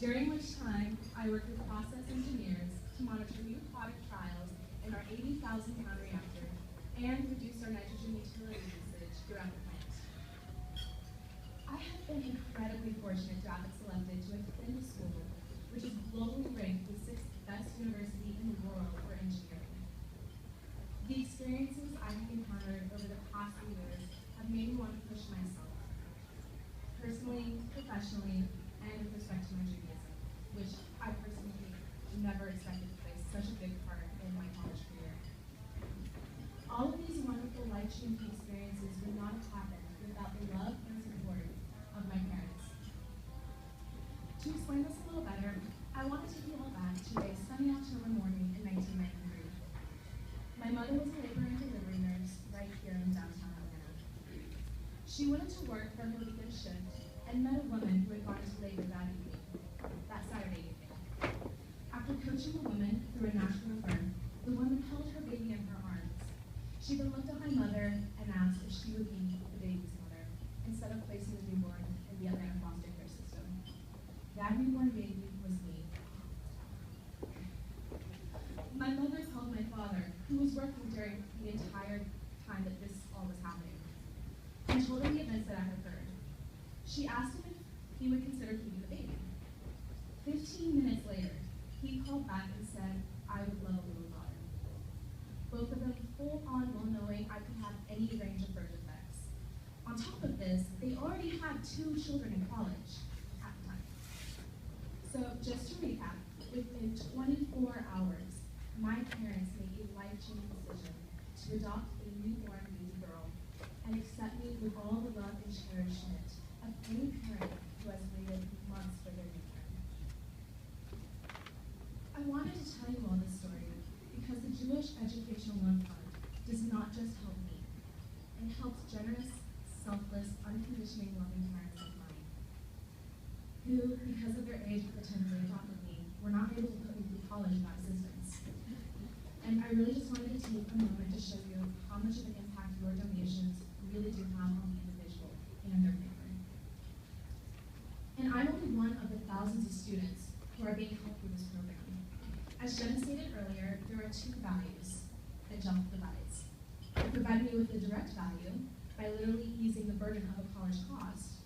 during which time I worked with process engineers to monitor new product trials in our 80,000-pound reactor and reduce our nitrogen utility usage throughout the plant. I have been incredibly fortunate to have been selected to attend a school which is globally ranked the 6th best university in the world for engineering. The experiences I have encountered over the past few years have made me want to push myself, personally, professionally, and with respect to my Judaism, which I personally never expected to play such a big part in my college career. All of these wonderful life-changing experiences would not have happened without the love and support of my parents. To explain this a little better, I want to take you all back to a sunny October morning in 1993. My mother was a labor and delivery nurse right here in downtown Atlanta. She went into work for her weekend shift and met a woman who had gone into labor that Saturday evening. After coaching the woman through a national firm, the woman held her baby in her arms. She then looked at my mother and asked if she would be the baby's mother, instead of placing the newborn in the Atlanta foster care system. That newborn baby was me. My mother called my father, who was working during the entire time that this all was happening, and told him the events that had occurred. She asked him if he would consider keeping the baby. 15 minutes later, he called back and said, I would love a little daughter. Both of them full on well knowing I could have any range of birth defects. On top of this, they already had 2 children in college at the time. So just to recap, within 24 hours, my parents made a life-changing decision to adopt a newborn baby girl and accept me with all the love and cherishment of any parent who has waited months for their newborn. I wanted to tell you all this story because the Jewish Educational Loan Fund does not just help me. It helps generous, selfless, unconditionally loving parents like mine, who, because of their age at the time they adopted me, were not able to put me through college without assistance. And I really just wanted to take a moment to show you how much of an impact your donations really do have on the individual and their family. And I'm only one of the thousands of students who are being helped through this program. As Jenna stated earlier, there are 2 values that JELF provides. It provides me with the direct value by literally easing the burden of a college cost,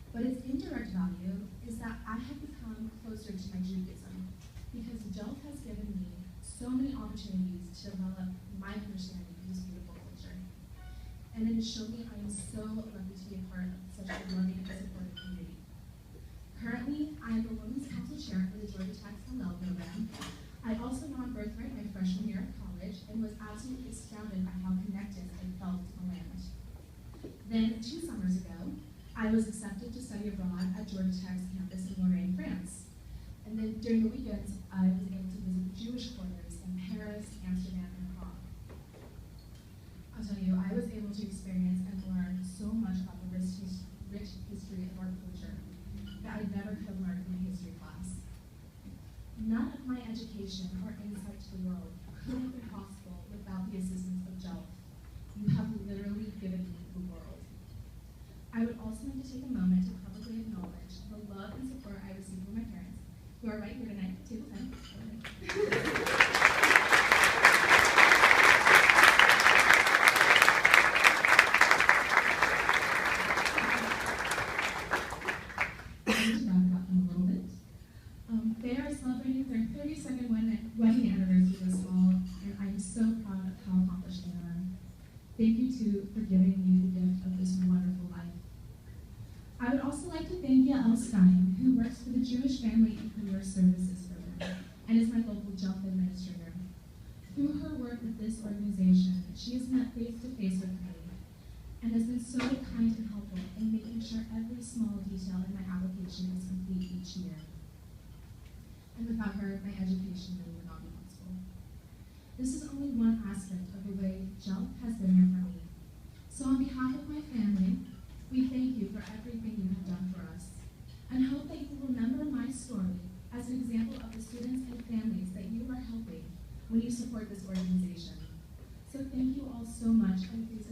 but its indirect value is that I have become closer to my Judaism because JELF has given me so many opportunities to develop my understanding of this beautiful culture. And it has shown me I am so lucky to be a part of such a loving and supportive community. Currently, I am the Women's Council Chair for the Georgia Tax LL program. I also won Birthright my freshman year of college and was absolutely astounded by how connected I felt to the land. Then, 2 summers ago, I was accepted to study abroad at Georgia Tech's campus in Lorraine, France. And then during the weekends, I was able to visit the Jewish quarters in Paris, Amsterdam, and Prague. I'll tell you, I was able to experience and learn so much about the rich history of our culture that I never could have learned in a history class. None of my education or insight to the world could have been possible without the assistance of JELF. You have literally given me the world. I would also like to take a moment to publicly acknowledge the love and support I received from my parents, who are right here tonight, table 10. They are celebrating their 32nd wedding anniversary this fall, and I'm so proud of how accomplished they are. Thank you, too, for giving me the gift of this wonderful life. I would also like to thank Yael Stein, who works for the Jewish Family and Career Services program, and is my local JELF administrator. Through her work with this organization, she has met face-to-face with me, and has been so kind and helpful in making sure every small detail in my application is complete each year. And without her, my education really would not be possible. This is only one aspect of the way JELF has been here for me. So on behalf of my family, we thank you for everything you have done for us, and hope that you will remember my story as an example of the students and families that you are helping when you support this organization. So thank you all so much, and please